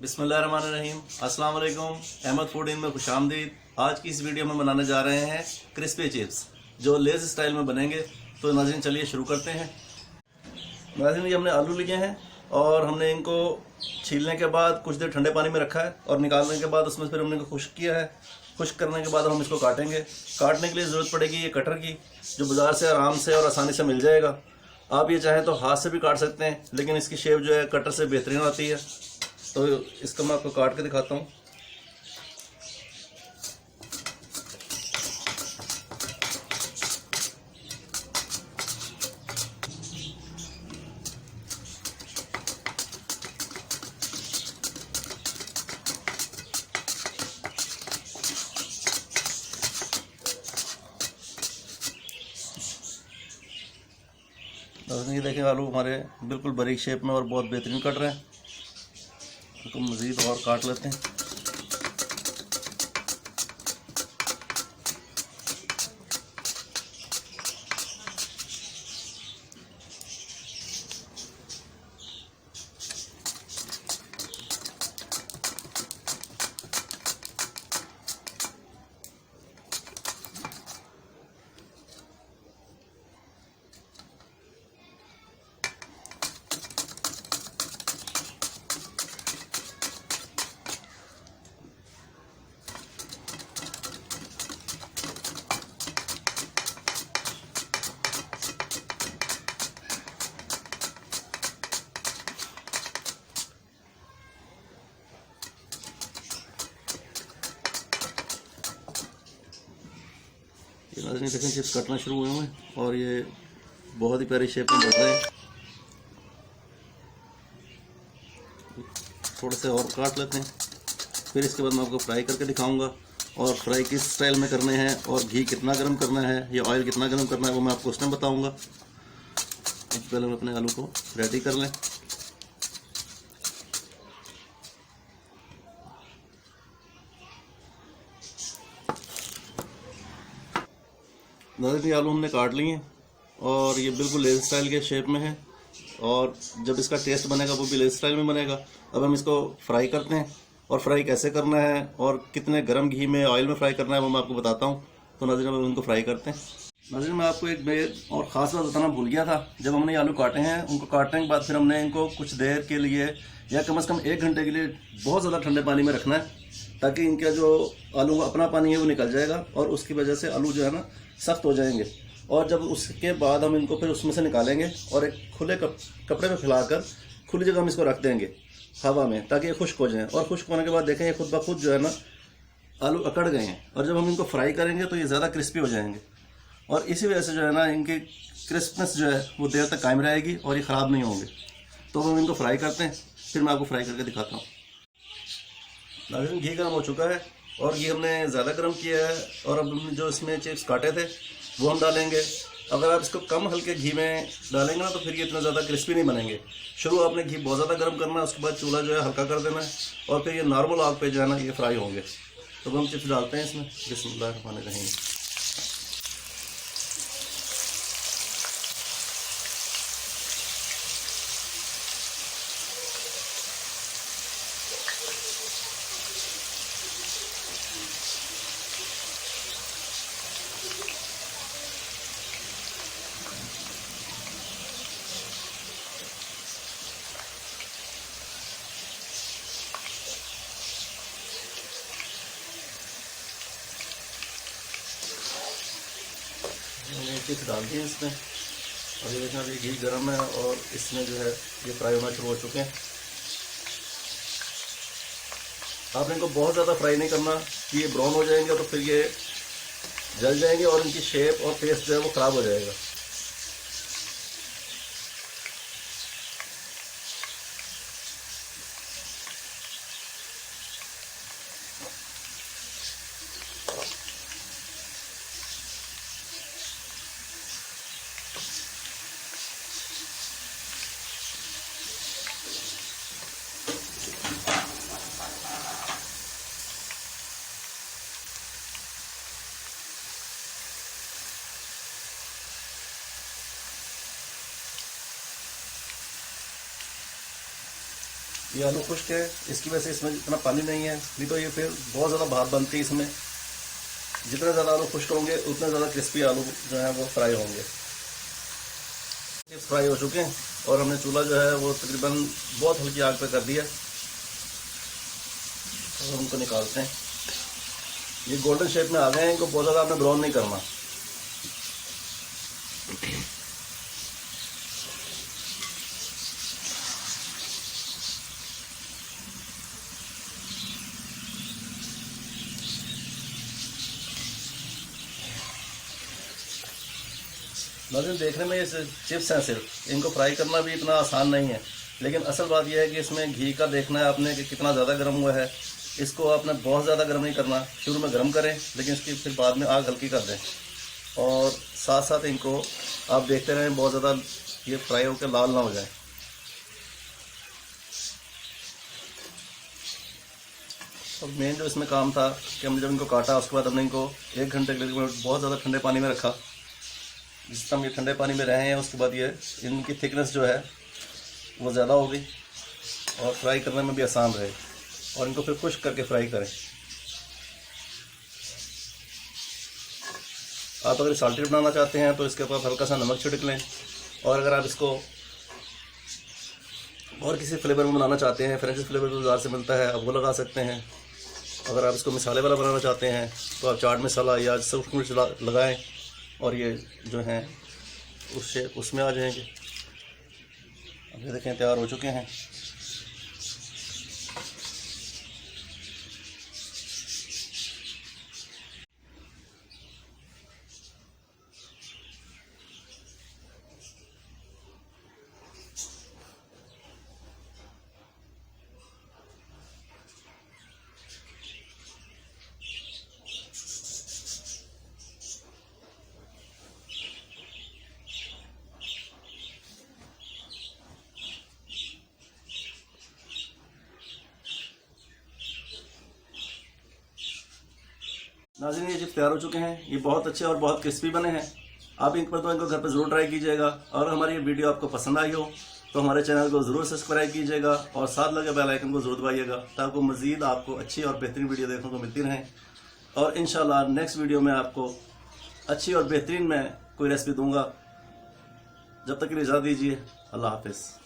बिस्मिल्लाहिर्रहमानिर्रहीम। अस्सलाम वालेकुम। अहमद फूड इन में खुशामदीद। आज की इस वीडियो में बनाने जा रहे हैं क्रिस्पी चिप्स जो लेज़ स्टाइल में बनेंगे। तो नाज़रीन चलिए शुरू करते हैं। नाज़रीन ये हमने आलू लिए हैं और हमने इनको छीलने के बाद कुछ देर ठंडे पानी में रखा है और निकालने के बाद उसमें फिर हमने इनको खुश्क किया है। खुश्क करने के बाद हम इसको काटेंगे। काटने के लिए ज़रूरत पड़ेगी ये कटर की, जो बाज़ार से आराम से और आसानी से मिल जाएगा। आप ये चाहें तो हाथ से भी काट सकते हैं, लेकिन इसकी शेप जो है कटर से बेहतरीन आती है। तो इसको मैं आपको काट के दिखाता हूँ। ये देखें आलू हमारे बिल्कुल बारीक शेप में और बहुत बेहतरीन कट रहे हैं। इसको मज़ीद और काट लेते हैं। ये नाज़रीन देखें चिप्स कटना शुरू हुए हैं और ये बहुत ही प्यारी शेप में बन रहे हैं। थोड़े से और काट लेते हैं, फिर इसके बाद मैं आपको फ्राई करके दिखाऊंगा। और फ्राई किस स्टाइल में करने हैं और घी कितना गर्म करना है या ऑयल कितना गर्म करना है वो मैं आपको उस टाइम बताऊँगा। पहले हम अपने आलू को रेडी कर लें। नाज़रीन आलू हमने काट लिए और ये बिल्कुल लेज़ स्टाइल के शेप में है और जब इसका टेस्ट बनेगा वो भी लेज़ स्टाइल में बनेगा। अब हम इसको फ्राई करते हैं और फ्राई कैसे करना है और कितने गर्म घी में ऑयल में फ्राई करना है वो मैं आपको बताता हूँ। तो नाज़रीन अब उनको फ्राई करते हैं। नाज़रीन मैं आपको एक और ख़ास बात बताना भूल गया था। जब हमने आलू काटे हैं उनको काटने के बाद फिर हमने इनको कुछ देर के लिए या कम से कम 1 घंटे के लिए बहुत ज़्यादा ठंडे पानी में रखना है, ताकि इनका जो आलू का अपना पानी है वो निकल जाएगा और उसकी वजह से आलू जो है ना सख्त हो जाएंगे। और जब उसके बाद हम इनको फिर उसमें से निकालेंगे और एक खुले कपड़े में फैलाकर खुली जगह हम इसको रख देंगे हवा में, ताकि ये खुश्क हो जाएं। और खुश्क होने के बाद देखें ये खुद ब खुद जो है ना आलू अकड़ गए हैं और जब हम इनको फ्राई करेंगे तो ये ज़्यादा क्रिस्पी हो जाएंगे और इसी वजह से जो है ना इनकी क्रिस्पनेस जो है वो देर तक कायम रहेगी और ये ख़राब नहीं होंगे। तो हम इनको फ्राई करते हैं, फिर मैं आपको फ्राई करके दिखाता हूँ। नाज़रीन घी गर्म हो चुका है और घी हमने ज़्यादा गर्म किया है और अब हमने जो इसमें चिप्स काटे थे वो हम डालेंगे। अगर आप इसको कम हल्के घी में डालेंगे ना तो फिर ये इतना ज़्यादा क्रिस्पी नहीं बनेंगे। शुरू आपने घी बहुत ज़्यादा गर्म करना है, उसके बाद चूल्हा जो है हल्का कर देना है और फिर ये नॉर्मल आग पे जो है ना ये फ्राई होंगे। तो हम चिप्स डालते हैं इसमें। बिस्मिल्लाहिर्रहमानिर्रहीम। मैंने चिप्स डाल दिए इसमें और ये देखना अभी घी गर्म है और इसमें जो है ये फ्राई होना शुरू हो चुके हैं। आपने इनको बहुत ज़्यादा फ्राई नहीं करना कि ये ब्राउन हो जाएंगे तो फिर ये जल जाएंगे और इनकी शेप और टेस्ट जो है वो ख़राब हो जाएगा। ये आलू खुश्क है, इसकी वजह से इसमें इतना पानी नहीं है, नहीं तो ये फिर बहुत ज़्यादा भाप बनती है इसमें। जितने ज़्यादा आलू खुश्क होंगे उतने ज़्यादा क्रिस्पी आलू जो है वो फ्राई होंगे। ये फ्राई हो चुके हैं और हमने चूल्हा जो है वो तकरीबन बहुत हल्की आग पे कर दिया और उनको निकालते हैं। ये गोल्डन शेप में आ गए हैं, इनको बहुत ज़्यादा आपने ब्राउन नहीं करना। नाज़रीन, देखने में ये चिप्स हैं सिर्फ, इनको फ्राई करना भी इतना आसान नहीं है, लेकिन असल बात यह है कि इसमें घी का देखना है आपने कि कितना ज़्यादा गर्म हुआ है। इसको आपने बहुत ज़्यादा गर्म नहीं करना, शुरू में गर्म करें लेकिन इसकी फिर बाद में आग हल्की कर दें और साथ साथ इनको आप देखते रहें, बहुत ज़्यादा ये फ्राई होकर लाल ना हो जाए। और मेन जो इसमें काम था कि हमने जब इनको काटा उसके बाद हमने इनको 1 घंटे के लिए बहुत ज़्यादा ठंडे पानी में रखा। जिस टाइम ये ठंडे पानी में रहे हैं उसके बाद ये इनकी थिकनेस जो है वो ज़्यादा हो गई और फ्राई करने में भी आसान रहे। और इनको फिर खुश्क करके फ्राई करें। आप अगर साल्टेड बनाना चाहते हैं तो इसके ऊपर हल्का सा नमक छिड़क लें, और अगर आप इसको और किसी फ्लेवर में बनाना चाहते हैं, फ्रेंच फ्लेवर भी बाज़ार से मिलता है, आप वो लगा सकते हैं। अगर आप इसको मसाले वाला बनाना चाहते हैं तो आप चाट मसाला या सूखी मिर्च लगाएं और ये जो हैं उसमें आ जाएंगे। अब ये देखें तैयार हो चुके हैं। नाज़रीन, ये चिप्स तैयार हो चुके हैं। ये बहुत अच्छे और बहुत क्रिस्पी बने हैं। आप इन पर तो इनको घर पर ज़रूर ट्राई कीजिएगा, और हमारी ये वीडियो आपको पसंद आई हो तो हमारे चैनल को ज़रूर सब्सक्राइब कीजिएगा और साथ लगे बेल आइकन को ज़रूर दबाइएगा, ताकि मज़ीद आपको अच्छी और बेहतरीन वीडियो देखने को मिलती रहें। और इंशाल्लाह नेक्स्ट वीडियो में आपको अच्छी और बेहतरीन मैं कोई रेसिपी दूँगा। जब तक के लिए इजाज़त दीजिए। अल्लाह हाफ़िज़।